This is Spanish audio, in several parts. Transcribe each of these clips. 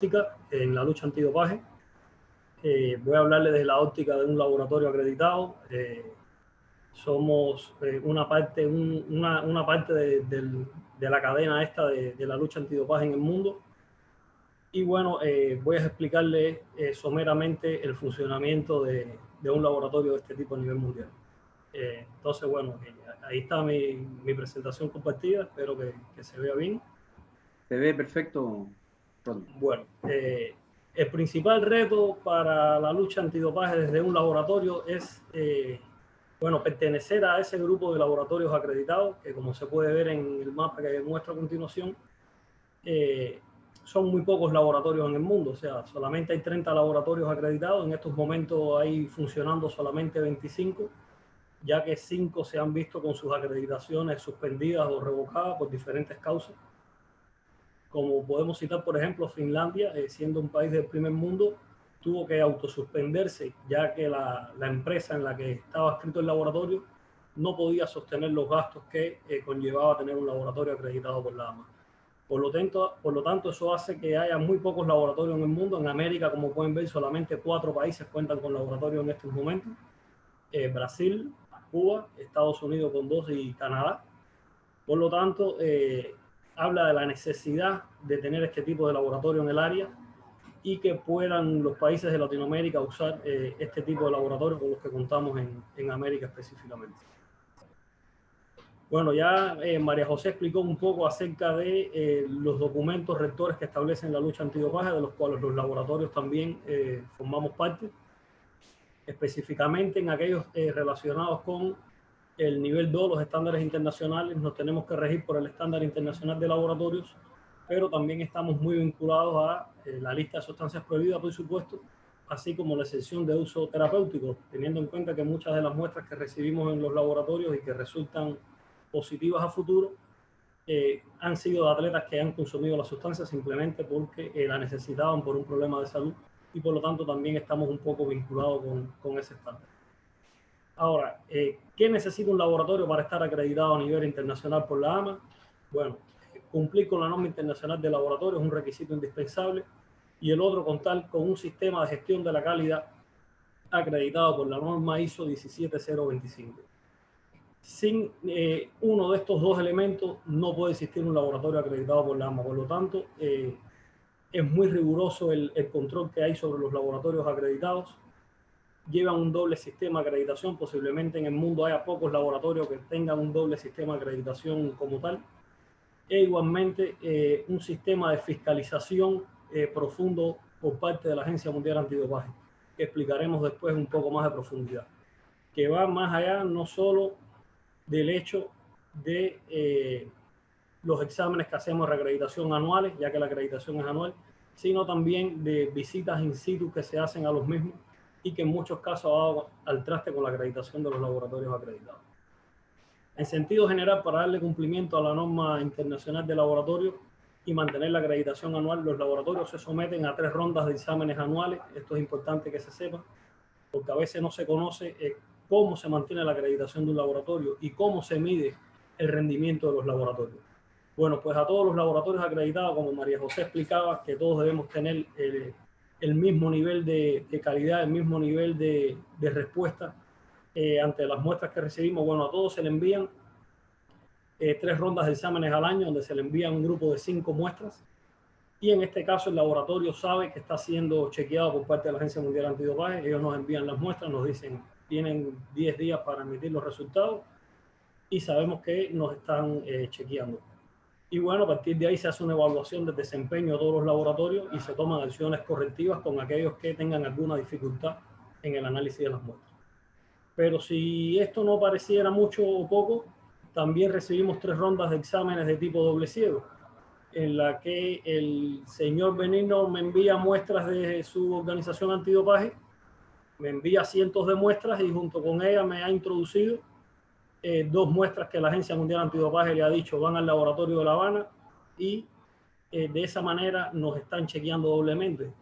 en la lucha antidopaje. Voy a hablarles desde la óptica de un laboratorio acreditado. Somos una parte de la cadena esta de la lucha antidopaje en el mundo. Y bueno, voy a explicarles someramente el funcionamiento de un laboratorio de este tipo a nivel mundial. Entonces, bueno, ahí está mi presentación compartida. Espero que se vea bien. Se ve perfecto, Rodney. Bueno, el principal reto para la lucha antidopaje desde un laboratorio es, bueno, pertenecer a ese grupo de laboratorios acreditados, que como se puede ver en el mapa que muestro a continuación, son muy pocos laboratorios en el mundo. O sea, solamente hay 30 laboratorios acreditados. En estos momentos hay funcionando solamente 25, ya que 5 se han visto con sus acreditaciones suspendidas o revocadas por diferentes causas. Como podemos citar, por ejemplo, Finlandia, siendo un país del primer mundo, tuvo que autosuspenderse, ya que la empresa en la que estaba escrito el laboratorio no podía sostener los gastos que conllevaba tener un laboratorio acreditado por la AMA. Por lo tanto, eso hace que haya muy pocos laboratorios en el mundo. En América, como pueden ver, solamente 4 países cuentan con laboratorios en estos momentos. Brasil, Cuba, Estados Unidos con 2 y Canadá. Por lo tanto, habla de la necesidad de tener este tipo de laboratorio en el área y que puedan los países de Latinoamérica usar este tipo de laboratorio con los que contamos en América específicamente. Bueno, ya María José explicó un poco acerca de los documentos rectores que establecen la lucha antidopaje, de los cuales los laboratorios también formamos parte, específicamente en aquellos relacionados con el nivel 2, los estándares internacionales. Nos tenemos que regir por el estándar internacional de laboratorios, pero también estamos muy vinculados a la lista de sustancias prohibidas, por supuesto, así como la exención de uso terapéutico, teniendo en cuenta que muchas de las muestras que recibimos en los laboratorios y que resultan positivas a futuro han sido de atletas que han consumido la sustancia simplemente porque la necesitaban por un problema de salud, y por lo tanto también estamos un poco vinculados con ese estándar. Ahora, ¿qué necesita un laboratorio para estar acreditado a nivel internacional por la AMA? Bueno, cumplir con la norma internacional de laboratorio es un requisito indispensable, y el otro, contar con un sistema de gestión de la calidad acreditado por la norma ISO 17025. Sin uno de estos dos elementos no puede existir un laboratorio acreditado por la AMA. Por lo tanto, es muy riguroso el control que hay sobre los laboratorios acreditados. Llevan un doble sistema de acreditación. Posiblemente en el mundo haya pocos laboratorios que tengan un doble sistema de acreditación como tal. E igualmente un sistema de fiscalización profundo por parte de la Agencia Mundial Antidopaje, que explicaremos después un poco más de profundidad, que va más allá no solo del hecho de los exámenes que hacemos de reacreditación anuales, ya que la acreditación es anual, sino también de visitas in situ que se hacen a los mismos, y que en muchos casos ha dado al traste con la acreditación de los laboratorios acreditados. En sentido general, para darle cumplimiento a la norma internacional de laboratorio y mantener la acreditación anual, los laboratorios se someten a 3 rondas de exámenes anuales. Esto es importante que se sepa, porque a veces no se conoce cómo se mantiene la acreditación de un laboratorio y cómo se mide el rendimiento de los laboratorios. Bueno, pues a todos los laboratorios acreditados, como María José explicaba, que todos debemos tener el mismo nivel de calidad, el mismo nivel de respuesta ante las muestras que recibimos. Bueno, a todos se le envían 3 rondas de exámenes al año, donde se le envía un grupo de 5 muestras. Y en este caso el laboratorio sabe que está siendo chequeado por parte de la Agencia Mundial Antidopaje. Ellos nos envían las muestras, nos dicen, tienen 10 días para emitir los resultados, y sabemos que nos están chequeando. Y bueno, a partir de ahí se hace una evaluación del desempeño de todos los laboratorios y se toman acciones correctivas con aquellos que tengan alguna dificultad en el análisis de las muestras. Pero si esto no pareciera mucho o poco, también recibimos 3 rondas de exámenes de tipo doble ciego, en la que el señor Benigno me envía muestras de su organización antidopaje, me envía cientos de muestras, y junto con ella me ha introducido 2 muestras que la Agencia Mundial Antidopaje le ha dicho van al laboratorio de La Habana, y de esa manera nos están chequeando doblemente,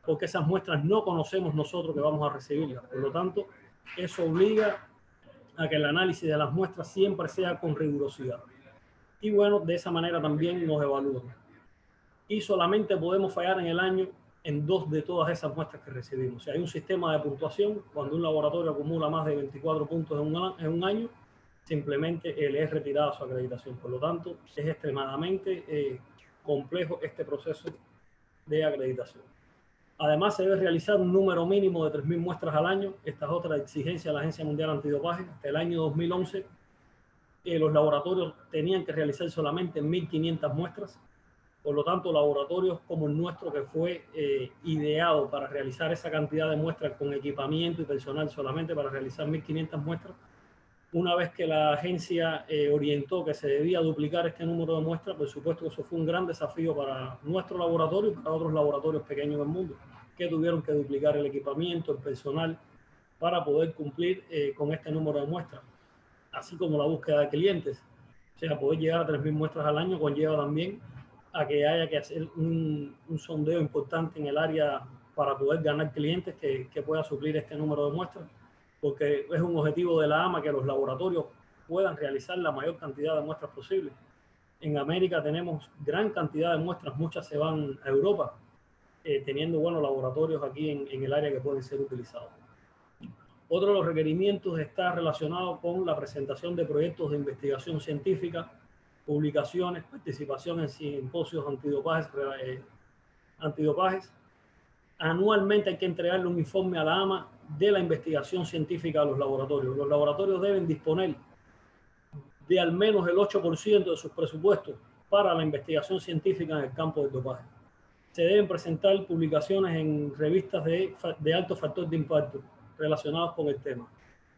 porque esas muestras no conocemos nosotros que vamos a recibirlas. Por lo tanto, eso obliga a que el análisis de las muestras siempre sea con rigurosidad. Y bueno, de esa manera también nos evalúan. y solamente podemos fallar en el año en 2 de todas esas muestras que recibimos. O sea, hay un sistema de puntuación. Cuando un laboratorio acumula más de 24 puntos en un año, simplemente le es retirada su acreditación. Por lo tanto, es extremadamente complejo este proceso de acreditación. Además, se debe realizar un número mínimo de 3.000 muestras al año. Esta es otra exigencia de la Agencia Mundial Antidopaje. Hasta el año 2011, los laboratorios tenían que realizar solamente 1.500 muestras. Por lo tanto, laboratorios como el nuestro, que fue ideado para realizar esa cantidad de muestras con equipamiento y personal solamente para realizar 1.500 muestras, una vez que la agencia orientó que se debía duplicar este número de muestras, por supuesto que eso fue un gran desafío para nuestro laboratorio y para otros laboratorios pequeños del mundo, que tuvieron que duplicar el equipamiento, el personal, para poder cumplir con este número de muestras, así como la búsqueda de clientes. O sea, poder llegar a 3.000 muestras al año conlleva también a que haya que hacer un sondeo importante en el área para poder ganar clientes que pueda suplir este número de muestras, porque es un objetivo de la AMA que los laboratorios puedan realizar la mayor cantidad de muestras posible. En América tenemos gran cantidad de muestras, muchas se van a Europa, teniendo buenos laboratorios aquí en el área que pueden ser utilizados. Otro de los requerimientos está relacionado con la presentación de proyectos de investigación científica, publicaciones, participación en simposios antidopajes. Anualmente hay que entregarle un informe a la AMA de la investigación científica a los laboratorios. Los laboratorios deben disponer de al menos el 8% de sus presupuestos para la investigación científica en el campo del dopaje. Se deben presentar publicaciones en revistas de alto factor de impacto relacionados con el tema,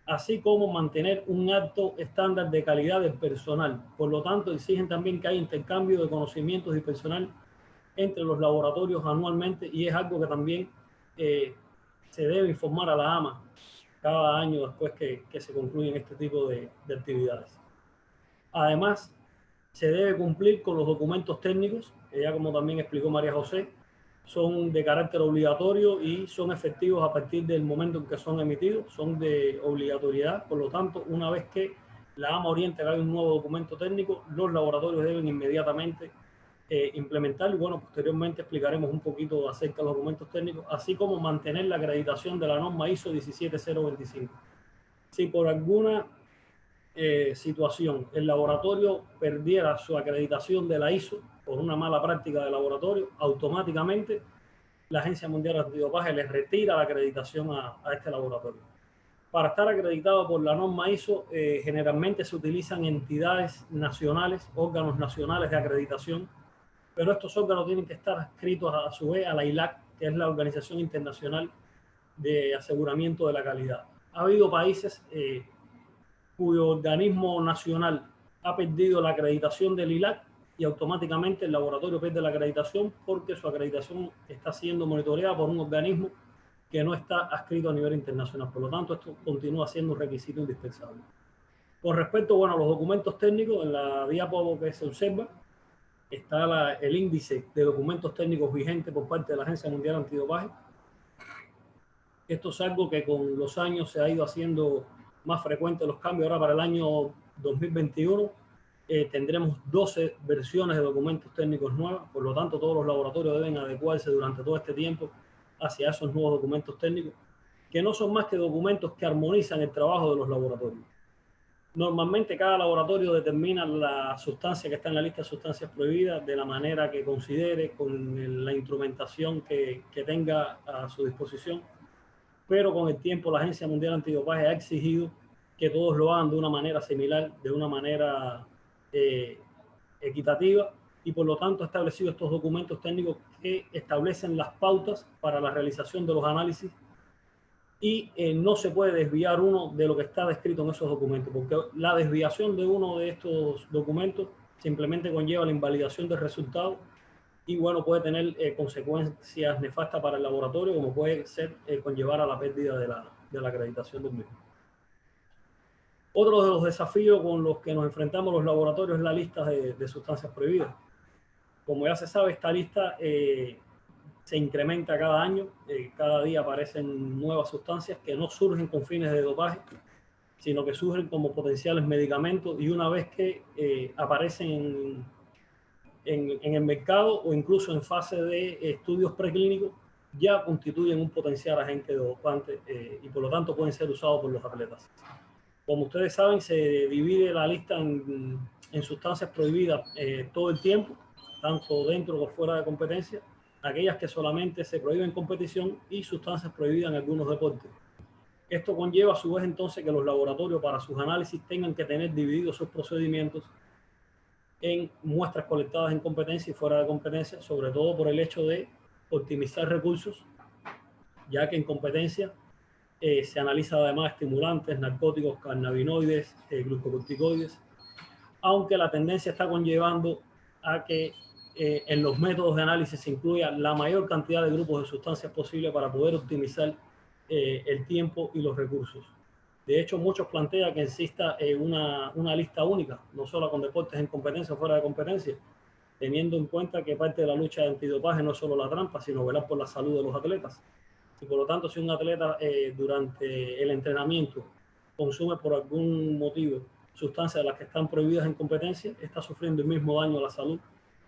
así como mantener un alto estándar de calidad del personal. Por lo tanto, exigen también que haya intercambio de conocimientos y personal entre los laboratorios anualmente, y es algo que también se debe informar a la AMA cada año después que se concluyen este tipo de actividades. Además, se debe cumplir con los documentos técnicos, que ya como también explicó María José, son de carácter obligatorio y son efectivos a partir del momento en que son emitidos, son de obligatoriedad. Por lo tanto, una vez que la AMA oriente que hay un nuevo documento técnico, los laboratorios deben inmediatamente implementarlo. Y bueno, posteriormente explicaremos un poquito acerca de los documentos técnicos, así como mantener la acreditación de la norma ISO 17025. Si por alguna situación el laboratorio perdiera su acreditación de la ISO por una mala práctica de laboratorio, automáticamente la Agencia Mundial Antidopaje le retira la acreditación a este laboratorio. Para estar acreditado por la norma ISO, generalmente se utilizan entidades nacionales, órganos nacionales de acreditación, pero estos órganos tienen que estar adscritos a su vez a la ILAC, que es la Organización Internacional de Aseguramiento de la Calidad. Ha habido países cuyo organismo nacional ha perdido la acreditación del ILAC y automáticamente el laboratorio pierde la acreditación porque su acreditación está siendo monitoreada por un organismo que no está adscrito a nivel internacional. Por lo tanto, esto continúa siendo un requisito indispensable. Con respecto, bueno, a los documentos técnicos, en la diapositiva que se observa está el índice de documentos técnicos vigentes por parte de la Agencia Mundial Antidopaje. Esto es algo que con los años se ha ido haciendo más frecuente los cambios. Ahora para el año 2021 tendremos 12 versiones de documentos técnicos nuevas, por lo tanto todos los laboratorios deben adecuarse durante todo este tiempo hacia esos nuevos documentos técnicos, que no son más que documentos que armonizan el trabajo de los laboratorios. Normalmente cada laboratorio determina la sustancia que está en la lista de sustancias prohibidas de la manera que considere, con la instrumentación que tenga a su disposición, pero con el tiempo la Agencia Mundial Antidopaje ha exigido que todos lo hagan de una manera similar, de una manera equitativa, y por lo tanto ha establecido estos documentos técnicos que establecen las pautas para la realización de los análisis y no se puede desviar uno de lo que está descrito en esos documentos, porque la desviación de uno de estos documentos simplemente conlleva la invalidación del resultado y bueno, puede tener consecuencias nefastas para el laboratorio, como puede ser conllevar a la pérdida de la acreditación del mismo. Otro de los desafíos con los que nos enfrentamos los laboratorios es la lista de sustancias prohibidas. Como ya se sabe, esta lista se incrementa cada año, cada día aparecen nuevas sustancias que no surgen con fines de dopaje, sino que surgen como potenciales medicamentos, y una vez que aparecen en el mercado o incluso en fase de estudios preclínicos ya constituyen un potencial agente dopante y por lo tanto pueden ser usados por los atletas. Como ustedes saben, se divide la lista en sustancias prohibidas todo el tiempo, tanto dentro como fuera de competencia, aquellas que solamente se prohíben en competición y sustancias prohibidas en algunos deportes. Esto conlleva a su vez entonces que los laboratorios para sus análisis tengan que tener divididos sus procedimientos en muestras colectadas en competencia y fuera de competencia, sobre todo por el hecho de optimizar recursos, ya que en competencia se analiza además estimulantes, narcóticos, cannabinoides, glucocorticoides, aunque la tendencia está conllevando a que en los métodos de análisis se incluya la mayor cantidad de grupos de sustancias posible para poder optimizar el tiempo y los recursos. De hecho, muchos plantean que exista una lista única, no solo con deportes en competencia o fuera de competencia, teniendo en cuenta que parte de la lucha de antidopaje no es solo la trampa, sino velar por la salud de los atletas. Y por lo tanto, si un atleta durante el entrenamiento consume por algún motivo sustancias de las que están prohibidas en competencia, está sufriendo el mismo daño a la salud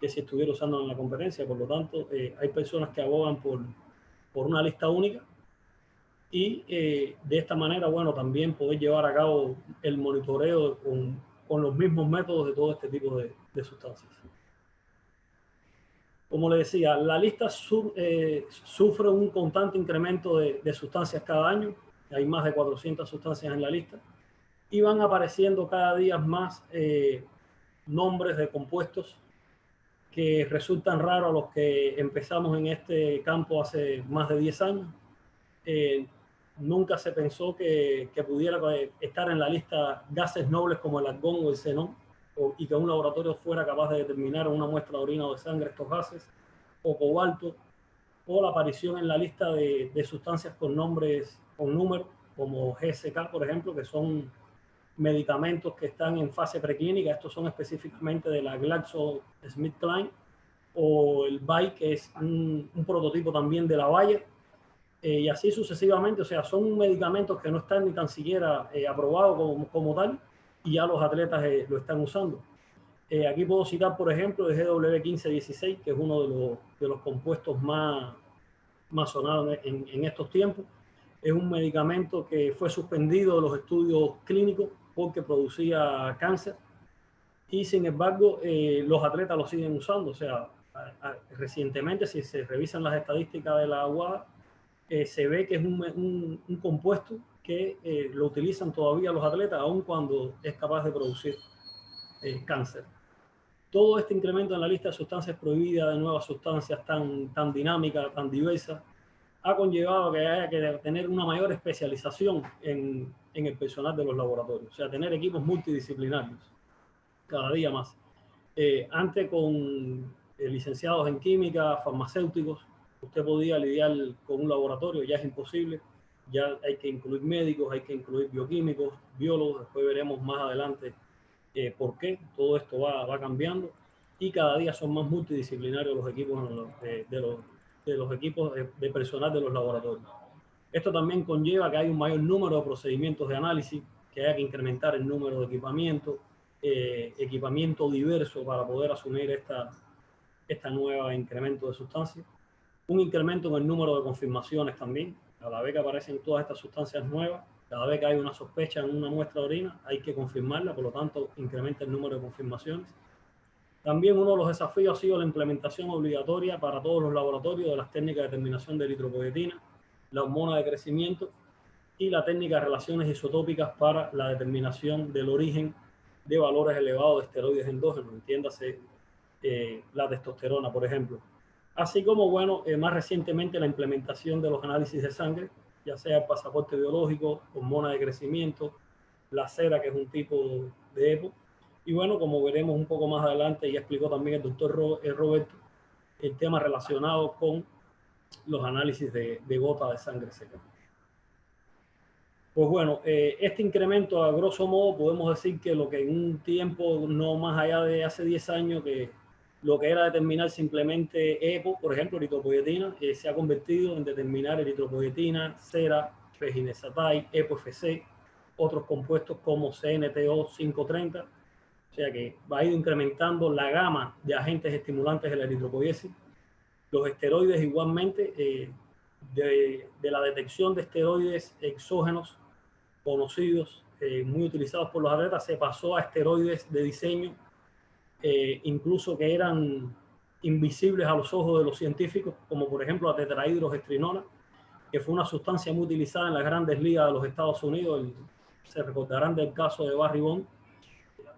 que si estuviera usando en la competencia. Por lo tanto, hay personas que abogan por una lista única y de esta manera, bueno, también poder llevar a cabo el monitoreo con los mismos métodos de todo este tipo de sustancias. Como le decía, la lista sufre un constante incremento de sustancias cada año. Hay más de 400 sustancias en la lista y van apareciendo cada día más nombres de compuestos que resultan raros a los que empezamos en este campo hace más de 10 años. Nunca se pensó que pudiera estar en la lista gases nobles como el argón o el xenón, y que un laboratorio fuera capaz de determinar en una muestra de orina o de sangre estos gases, o cobalto, o la aparición en la lista de sustancias con nombres, con números, como GSK, por ejemplo, que son medicamentos que están en fase preclínica. Estos son específicamente de la GlaxoSmithKline, o el BAI, que es un prototipo también de la Bayer, y así sucesivamente. O sea, son medicamentos que no están ni tan siquiera aprobados como tal, y ya los atletas lo están usando. Aquí puedo citar, por ejemplo, el GW1516, que es uno de los compuestos más sonados en estos tiempos. Es un medicamento que fue suspendido de los estudios clínicos porque producía cáncer, y sin embargo los atletas lo siguen usando. O sea, recientemente, si se revisan las estadísticas de la UADA, se ve que es un compuesto que lo utilizan todavía los atletas, aun cuando es capaz de producir cáncer. Todo este incremento en la lista de sustancias prohibidas, de nuevas sustancias tan dinámicas, tan diversas, ha conllevado que haya que tener una mayor especialización en el personal de los laboratorios, o sea, tener equipos multidisciplinarios cada día más. Antes, con licenciados en química, farmacéuticos, usted podía lidiar con un laboratorio, ya es imposible. Ya hay que incluir médicos, hay que incluir bioquímicos, biólogos. Después veremos más adelante por qué todo esto va cambiando, y cada día son más multidisciplinarios los equipos de los equipos de personal de los laboratorios. Esto también conlleva que hay un mayor número de procedimientos de análisis, que haya que incrementar el número de equipamiento diverso para poder asumir esta nueva incremento de sustancias. Un incremento en el número de confirmaciones también. Cada vez que aparecen todas estas sustancias nuevas, cada vez que hay una sospecha en una muestra de orina, hay que confirmarla, por lo tanto, incrementa el número de confirmaciones. También uno de los desafíos ha sido la implementación obligatoria para todos los laboratorios de las técnicas de determinación de eritropoyetina, la hormona de crecimiento y la técnica de relaciones isotópicas para la determinación del origen de valores elevados de esteroides endógenos, entiéndase la testosterona, por ejemplo. Así como, bueno, más recientemente la implementación de los análisis de sangre, ya sea el pasaporte biológico, hormona de crecimiento, la cera, que es un tipo de EPO. Y bueno, como veremos un poco más adelante, ya explicó también el doctor Roberto, el tema relacionado con los análisis de gota de sangre seca. Pues bueno, este incremento, a grosso modo, podemos decir que lo que en un tiempo no más allá de hace 10 años, que lo que era determinar simplemente EPO, por ejemplo, eritropoyetina, se ha convertido en determinar eritropoyetina, cera, feginesatide, EPO-FC, otros compuestos como CNTO 530. O sea que va ido incrementando la gama de agentes estimulantes de la eritropoiesis. Los esteroides igualmente, de la detección de esteroides exógenos conocidos, muy utilizados por los atletas, se pasó a esteroides de diseño, incluso que eran invisibles a los ojos de los científicos, como por ejemplo la tetrahidroestrinona, que fue una sustancia muy utilizada en las grandes ligas de los Estados Unidos. Se recordarán del caso de Barry Bonds.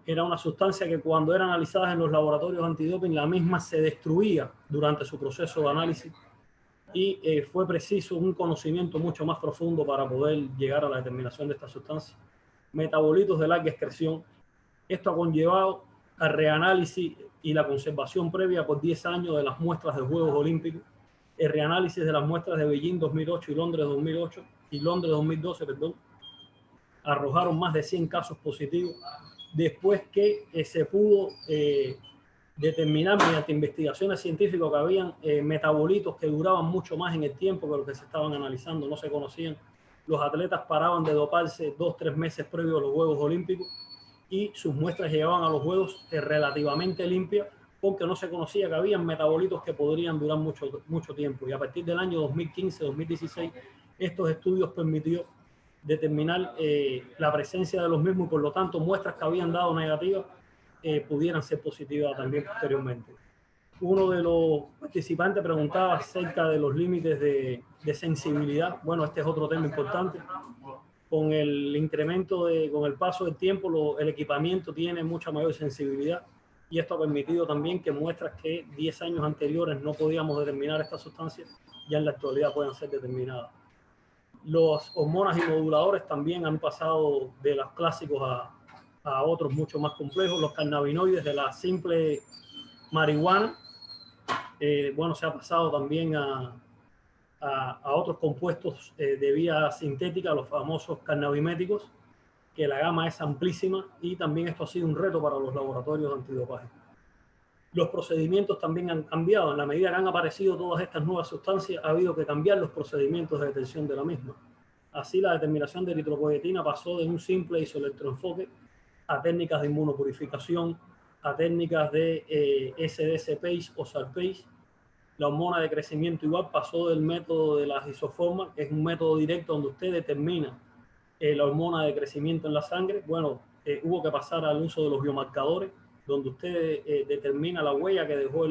Era una sustancia que cuando era analizada en los laboratorios antidoping, la misma se destruía durante su proceso de análisis, y fue preciso un conocimiento mucho más profundo para poder llegar a la determinación de esta sustancia. Metabolitos de larga excreción. Esto ha conllevado al reanálisis y la conservación previa por 10 años de las muestras de Juegos Olímpicos, el reanálisis de las muestras de Beijing 2008 y Londres 2008 y Londres 2012, perdón, arrojaron más de 100 casos positivos después que se pudo determinar mediante investigaciones científicas que habían metabolitos que duraban mucho más en el tiempo que los que se estaban analizando, no se conocían. Los atletas paraban de doparse 2-3 meses previos a los Juegos Olímpicos y sus muestras llegaban a los Juegos relativamente limpias, porque no se conocía que habían metabolitos que podrían durar mucho tiempo. Y a partir del año 2015-2016, estos estudios permitió determinar la presencia de los mismos, y por lo tanto muestras que habían dado negativas pudieran ser positivas también posteriormente. Uno de los participantes preguntaba acerca de los límites de sensibilidad. Bueno, este es otro tema importante. Con el incremento, con el paso del tiempo, el equipamiento tiene mucha mayor sensibilidad, y esto ha permitido también que muestras que 10 años anteriores no podíamos determinar esta sustancia, ya en la actualidad puedan ser determinadas. Los hormonas y moduladores también han pasado de los clásicos a otros mucho más complejos. Los cannabinoides de la simple marihuana, bueno, se ha pasado también a otros compuestos de vía sintética, los famosos cannabiméticos, que la gama es amplísima, y también esto ha sido un reto para los laboratorios antidopaje. Los procedimientos también han cambiado. En la medida que han aparecido todas estas nuevas sustancias, ha habido que cambiar los procedimientos de detección de la misma. Así, la determinación de eritropoietina pasó de un simple isoelectroenfoque a técnicas de inmunopurificación, a técnicas de SDC-PACE o SAR-PACE. La hormona de crecimiento igual pasó del método de las isoformas, que es un método directo donde usted determina la hormona de crecimiento en la sangre. Bueno, hubo que pasar al uso de los biomarcadores, donde usted determina la huella que dejó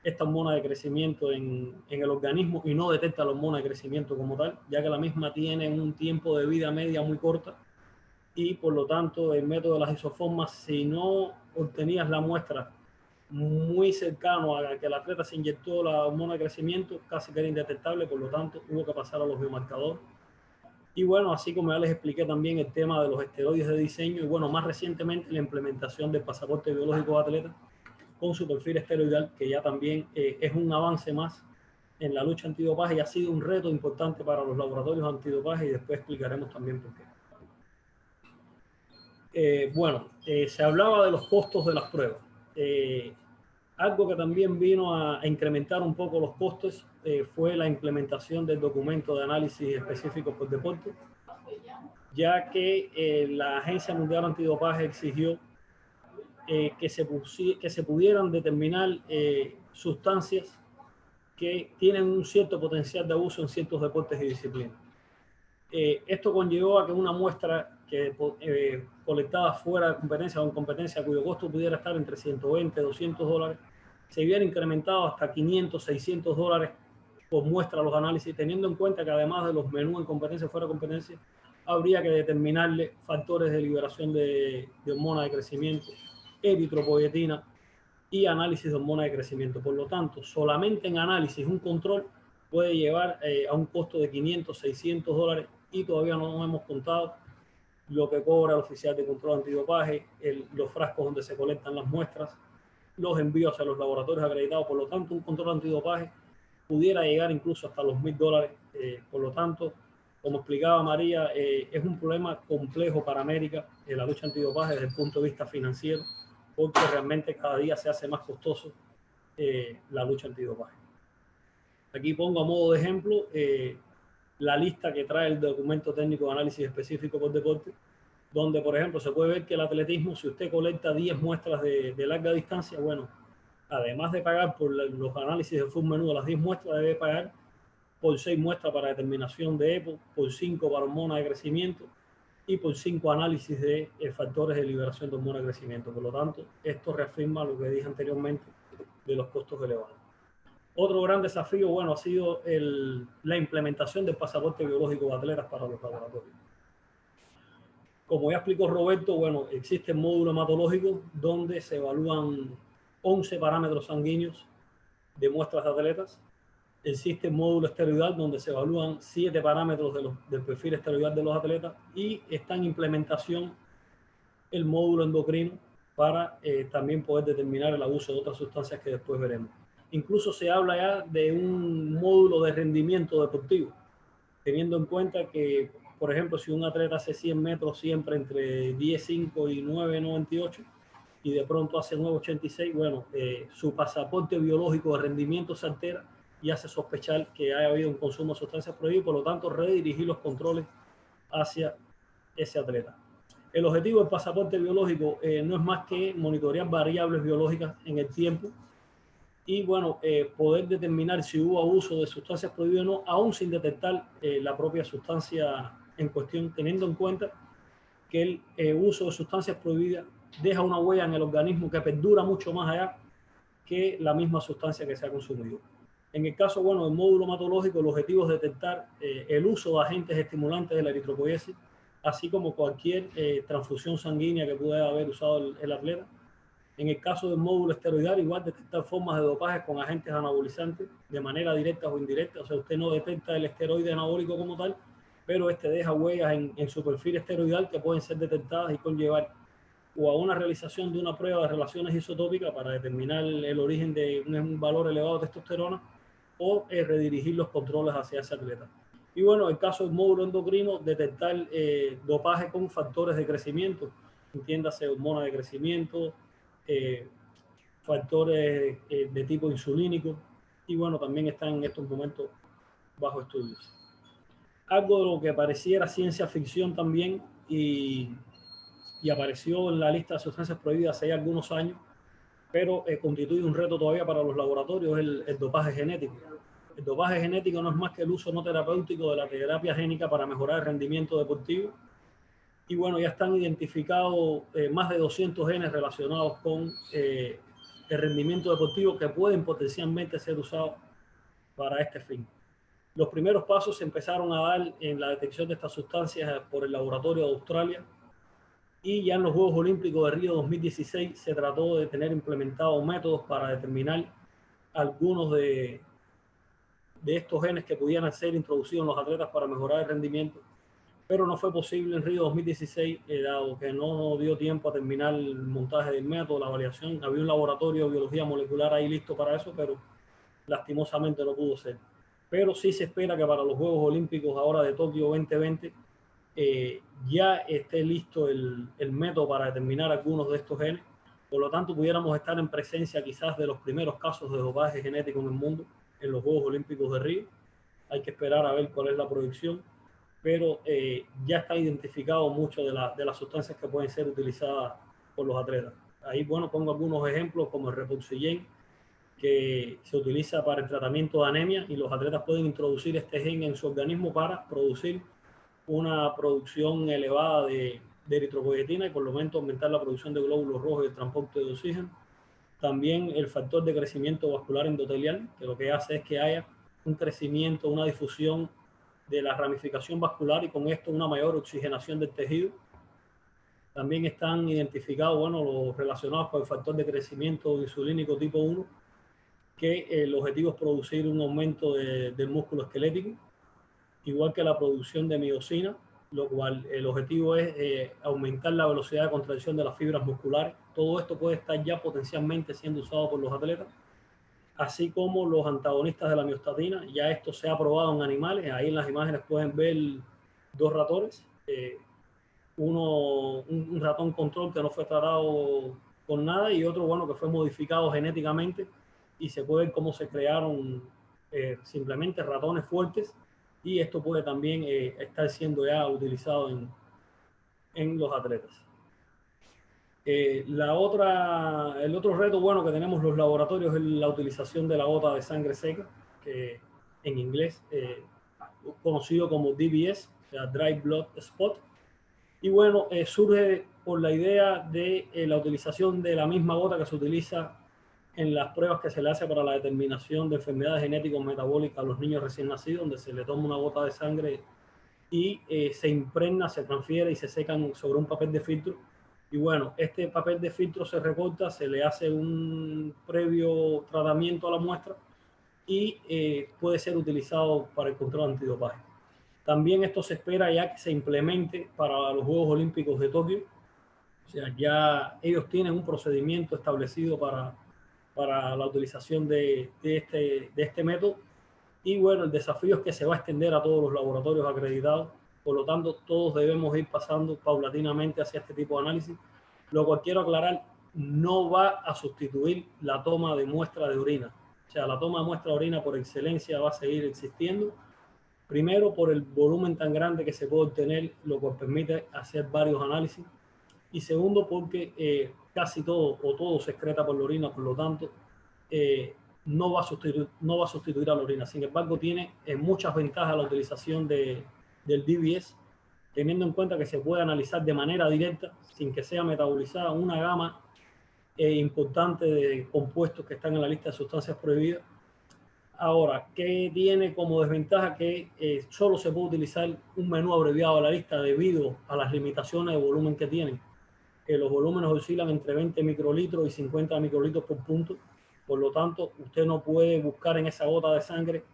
esta hormona de crecimiento en el organismo, y no detecta la hormona de crecimiento como tal, ya que la misma tiene un tiempo de vida media muy corta, y por lo tanto el método de las isoformas, si no obtenías la muestra muy cercano a que el atleta se inyectó la hormona de crecimiento, casi que era indetectable. Por lo tanto hubo que pasar a los biomarcadores. Y bueno, así como ya les expliqué también el tema de los esteroides de diseño, y bueno, más recientemente la implementación del pasaporte biológico de atleta con su perfil esteroidal, que ya también es un avance más en la lucha antidopaje, y ha sido un reto importante para los laboratorios antidopaje, y después explicaremos también por qué. Bueno, se hablaba de los costos de las pruebas. Algo que también vino a incrementar un poco los costes fue la implementación del documento de análisis específico por deporte, ya que la Agencia Mundial Antidopaje exigió que se pudieran determinar sustancias que tienen un cierto potencial de abuso en ciertos deportes y disciplinas. Esto conllevó a que una muestra que colectada fuera de competencia o en competencia, cuyo costo pudiera estar entre 120 y 200 dólares, se hubiera incrementado hasta 500, 600 dólares por muestra a los análisis, teniendo en cuenta que además de los menús en competencia fuera de competencia, habría que determinarle factores de liberación de hormona de crecimiento, eritropoietina y análisis de hormona de crecimiento. Por lo tanto, solamente en análisis un control puede llevar a un costo de 500, 600 dólares, y todavía no hemos contado lo que cobra el oficial de control antidopaje, los frascos donde se colectan las muestras, los envíos a los laboratorios acreditados. Por lo tanto, un control antidopaje pudiera llegar incluso hasta los $1000. Por lo tanto, como explicaba María, es un problema complejo para América, la lucha antidopaje desde el punto de vista financiero, porque realmente cada día se hace más costoso la lucha antidopaje. Aquí pongo a modo de ejemplo la lista que trae el documento técnico de análisis específico por deporte, donde, por ejemplo, se puede ver que el atletismo, si usted colecta 10 muestras de larga distancia, bueno, además de pagar por los análisis de full menú de las 10 muestras, debe pagar por 6 muestras para determinación de EPO, por 5 para hormona de crecimiento y por 5 análisis de factores de liberación de hormona de crecimiento. Por lo tanto, esto reafirma lo que dije anteriormente de los costos elevados. Otro gran desafío, bueno, ha sido la implementación del pasaporte biológico de atletas para los laboratorios. Como ya explicó Roberto, bueno, existe el módulo hematológico donde se evalúan 11 parámetros sanguíneos de muestras de atletas. Existe el módulo esteroidal donde se evalúan 7 parámetros del perfil esteroidal de los atletas, y está en implementación el módulo endocrino para también poder determinar el abuso de otras sustancias que después veremos. Incluso se habla ya de un módulo de rendimiento deportivo, teniendo en cuenta que, por ejemplo, si un atleta hace 100 metros siempre entre 10.5 y 9.98 y de pronto hace 9.86, bueno, su pasaporte biológico de rendimiento se altera y hace sospechar que haya habido un consumo de sustancias prohibidas, por lo tanto redirigir los controles hacia ese atleta. El objetivo del pasaporte biológico no es más que monitorear variables biológicas en el tiempo y, bueno, poder determinar si hubo abuso de sustancias prohibidas o no, aún sin detectar la propia sustancia en cuestión, teniendo en cuenta que el uso de sustancias prohibidas deja una huella en el organismo que perdura mucho más allá que la misma sustancia que se ha consumido. En el caso, bueno, del módulo hematológico, el objetivo es detectar el uso de agentes estimulantes de la eritropoiesis, así como cualquier transfusión sanguínea que pueda haber usado el atleta. En el caso del módulo esteroidal, igual detectar formas de dopaje con agentes anabolizantes de manera directa o indirecta. O sea, usted no detecta el esteroide anabólico como tal, pero este deja huellas en su perfil esteroidal que pueden ser detectadas y conllevar o a una realización de una prueba de relaciones isotópicas para determinar el origen de un valor elevado de testosterona, o redirigir los controles hacia ese atleta. Y bueno, el caso del módulo endocrino, detectar dopaje con factores de crecimiento, entiéndase hormona de crecimiento, factores de tipo insulínico, y bueno, también están en estos momentos bajo estudios. Algo de lo que pareciera ciencia ficción también y apareció en la lista de sustancias prohibidas hace algunos años, pero constituye un reto todavía para los laboratorios, el dopaje genético. El dopaje genético no es más que el uso no terapéutico de la terapia génica para mejorar el rendimiento deportivo. Y bueno, ya están identificados más de 200 genes relacionados con el rendimiento deportivo que pueden potencialmente ser usados para este fin. Los primeros pasos se empezaron a dar en la detección de estas sustancias por el laboratorio de Australia, y ya en los Juegos Olímpicos de Río 2016 se trató de tener implementados métodos para determinar algunos de estos genes que pudieran ser introducidos en los atletas para mejorar el rendimiento, pero no fue posible en Río 2016, dado que no dio tiempo a terminar el montaje del método, la validación. Había un laboratorio de biología molecular ahí listo para eso, pero lastimosamente no pudo ser. Pero sí se espera que para los Juegos Olímpicos ahora de Tokio 2020 ya esté listo el método para determinar algunos de estos genes. Por lo tanto, pudiéramos estar en presencia quizás de los primeros casos de dopaje genético en el mundo en los Juegos Olímpicos de Río. Hay que esperar a ver cuál es la proyección, pero ya está identificado mucho de las sustancias que pueden ser utilizadas por los atletas. Ahí, bueno, pongo algunos ejemplos como el Repuxillen, que se utiliza para el tratamiento de anemia, y los atletas pueden introducir este gen en su organismo para producir una producción elevada de eritropoyetina y por lo menos aumentar la producción de glóbulos rojos y el transporte de oxígeno. También el factor de crecimiento vascular endotelial, que lo que hace es que haya un crecimiento, una difusión de la ramificación vascular y con esto una mayor oxigenación del tejido. También están identificados, bueno, los relacionados con el factor de crecimiento insulínico tipo 1, que el objetivo es producir un aumento del músculo esquelético, igual que la producción de miocina, lo cual el objetivo es aumentar la velocidad de contracción de las fibras musculares. Todo esto puede estar ya potencialmente siendo usado por los atletas, así como los antagonistas de la miostatina. Ya esto se ha probado en animales. Ahí en las imágenes pueden ver dos ratones, un ratón control que no fue tratado con nada, y otro, bueno, que fue modificado genéticamente, y se puede ver cómo se crearon simplemente ratones fuertes, y esto puede también estar siendo ya utilizado en en los atletas. El otro reto bueno que tenemos los laboratorios es la utilización de la gota de sangre seca, que en inglés conocido como DBS, o sea, Dry Blood Spot. Y bueno, surge por la idea de la utilización de la misma gota que se utiliza en las pruebas que se le hace para la determinación de enfermedades genéticas metabólicas a los niños recién nacidos, donde se le toma una gota de sangre y se impregna, se transfiere y se secan sobre un papel de filtro. Y bueno, este papel de filtro se recorta, se le hace un previo tratamiento a la muestra y puede ser utilizado para el control antidopaje. También esto se espera ya que se implemente para los Juegos Olímpicos de Tokio. O sea, ya ellos tienen un procedimiento establecido para la utilización de este método. Y bueno, el desafío es que se va a extender a todos los laboratorios acreditados. Por lo tanto, todos debemos ir pasando paulatinamente hacia este tipo de análisis. Lo cual quiero aclarar, no va a sustituir la toma de muestra de orina. O sea, la toma de muestra de orina por excelencia va a seguir existiendo. Primero, por el volumen tan grande que se puede obtener, lo cual permite hacer varios análisis. Y segundo, porque casi todo se excreta por la orina, por lo tanto, no va a sustituir a la orina. Sin embargo, tiene muchas ventajas la utilización del DBS, teniendo en cuenta que se puede analizar de manera directa, sin que sea metabolizada, una gama importante de compuestos que están en la lista de sustancias prohibidas. Ahora, ¿qué tiene como desventaja? Que solo se puede utilizar un menú abreviado de la lista debido a las limitaciones de volumen que tienen. Los volúmenes oscilan entre 20 microlitros y 50 microlitros por punto. Por lo tanto, usted no puede buscar en esa gota de sangre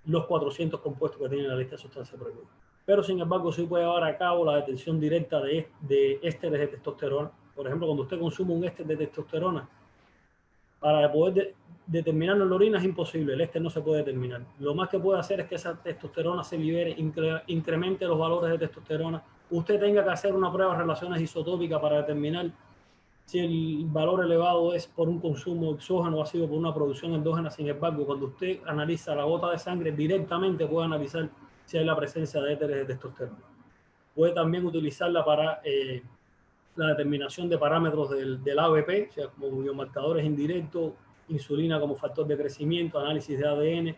los 400 compuestos que tiene la lista de sustancias prohibidas. Pero, sin embargo, sí puede llevar a cabo la detección directa de ésteres de testosterona. Por ejemplo, cuando usted consume un éster de testosterona, para poder determinarlo en la orina es imposible, el éster no se puede determinar. Lo más que puede hacer es que esa testosterona se libere, incremente los valores de testosterona. Usted tenga que hacer una prueba de relaciones isotópicas para determinar si el valor elevado es por un consumo exógeno o ha sido por una producción endógena. Sin embargo, cuando usted analiza la gota de sangre, directamente puede analizar si hay la presencia de éteres de testosterona. Puede también utilizarla para la determinación de parámetros del ABP, o sea, como biomarcadores indirectos, insulina como factor de crecimiento, análisis de ADN,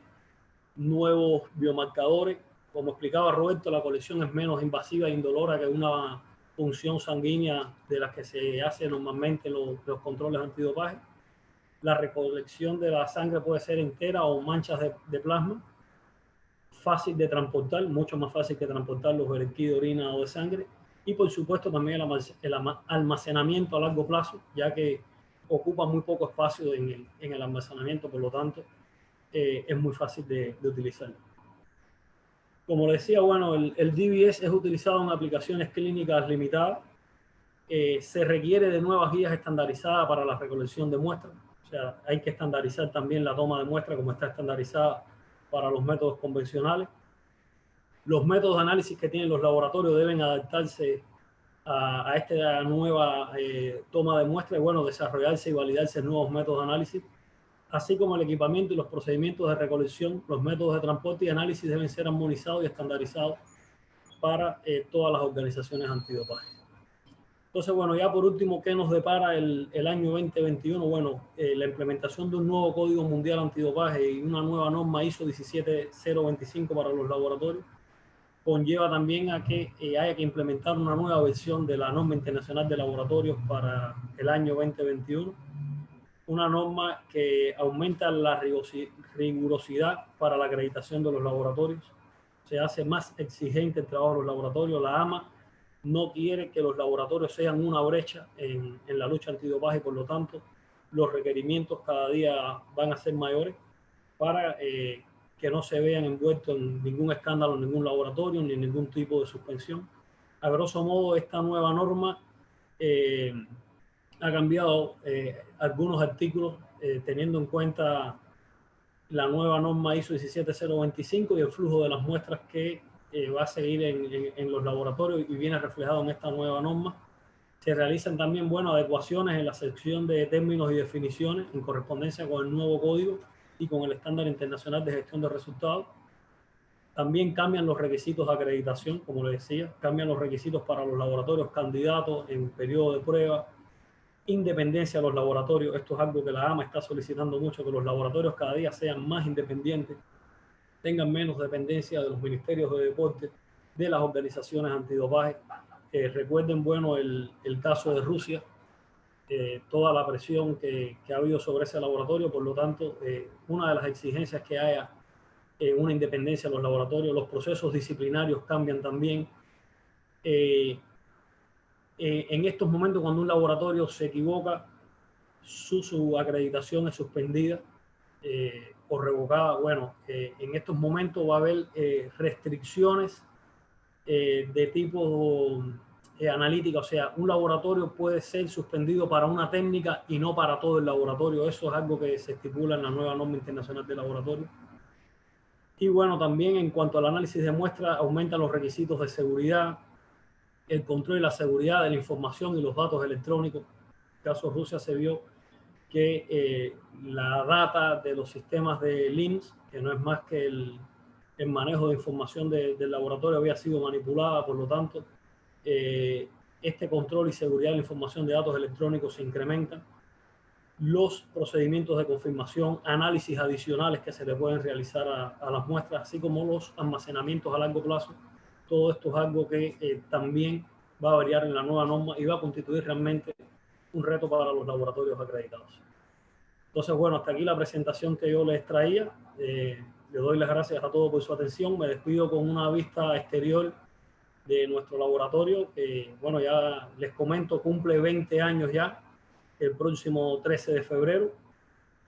nuevos biomarcadores. Como explicaba Roberto, la colección es menos invasiva e indolora que una función sanguínea de las que se hace normalmente los controles antidopaje. La recolección de la sangre puede ser entera o manchas de plasma, fácil de transportar, mucho más fácil que transportar los vertidos de orina o de sangre. Y por supuesto también el almacenamiento a largo plazo, ya que ocupa muy poco espacio en el almacenamiento, por lo tanto es muy fácil de utilizar. Como les decía, bueno, el DBS es utilizado en aplicaciones clínicas limitadas. Se requiere de nuevas guías estandarizadas para la recolección de muestras. O sea, hay que estandarizar también la toma de muestras como está estandarizada para los métodos convencionales. Los métodos de análisis que tienen los laboratorios deben adaptarse a esta nueva toma de muestras y, bueno, desarrollarse y validarse nuevos métodos de análisis, así como el equipamiento y los procedimientos de recolección, los métodos de transporte y análisis deben ser armonizados y estandarizados para todas las organizaciones antidopaje. Entonces, bueno, ya por último, ¿qué nos depara el año 2021? Bueno, la implementación de un nuevo Código Mundial Antidopaje y una nueva norma ISO 17025 para los laboratorios conlleva también a que haya que implementar una nueva versión de la norma internacional de laboratorios para el año 2021. Una norma que aumenta la rigurosidad para la acreditación de los laboratorios. Se hace más exigente el trabajo de los laboratorios. La AMA no quiere que los laboratorios sean una brecha en la lucha antidopaje, por lo tanto, los requerimientos cada día van a ser mayores para que no se vean envueltos en ningún escándalo en ningún laboratorio ni en ningún tipo de suspensión. A grosso modo, esta nueva norma ha cambiado algunos artículos teniendo en cuenta la nueva norma ISO 17025 y el flujo de las muestras que va a seguir en los laboratorios y viene reflejado en esta nueva norma. Se realizan también, bueno, adecuaciones en la sección de términos y definiciones en correspondencia con el nuevo código y con el estándar internacional de gestión de resultados. También cambian los requisitos de acreditación, como les decía, cambian los requisitos para los laboratorios candidatos en periodo de prueba, independencia de los laboratorios. Esto es algo que la AMA está solicitando mucho, que los laboratorios cada día sean más independientes, tengan menos dependencia de los ministerios de deporte, de las organizaciones antidopaje. Recuerden, bueno, el caso de Rusia, toda la presión que ha habido sobre ese laboratorio. Por lo tanto, una de las exigencias es que haya una independencia en los laboratorios. Los procesos disciplinarios cambian también. En estos momentos, cuando un laboratorio se equivoca, su acreditación es suspendida o revocada. Bueno, en estos momentos va a haber restricciones de tipo analítica, o sea, un laboratorio puede ser suspendido para una técnica y no para todo el laboratorio. Eso es algo que se estipula en la nueva norma internacional de laboratorio. Y bueno, también en cuanto al análisis de muestras, aumentan los requisitos de seguridad, el control y la seguridad de la información y los datos electrónicos. En el caso de Rusia se vio que la data de los sistemas de LIMS, que no es más que el manejo de información del laboratorio, había sido manipulada. Por lo tanto, este control y seguridad de la información de datos electrónicos se incrementan. Los procedimientos de confirmación, análisis adicionales que se le pueden realizar a las muestras, así como los almacenamientos a largo plazo. Todo esto es algo que también va a variar en la nueva norma y va a constituir realmente un reto para los laboratorios acreditados. Entonces, bueno, hasta aquí la presentación que yo les traía. Le doy las gracias a todos por su atención. Me despido con una vista exterior de nuestro laboratorio, que, bueno, ya les comento, cumple 20 años ya, el próximo 13 de febrero,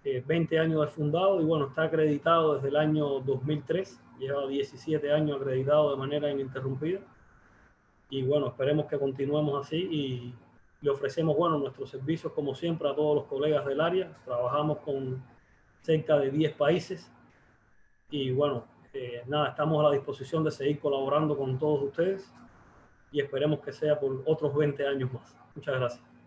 20 años de fundado, y bueno, está acreditado desde el año 2003, lleva 17 años acreditado de manera ininterrumpida, y bueno, esperemos que continuemos así y le ofrecemos, bueno, nuestros servicios como siempre a todos los colegas del área. Trabajamos con cerca de 10 países y bueno, nada, estamos a la disposición de seguir colaborando con todos ustedes y esperemos que sea por otros 20 años más. Muchas gracias.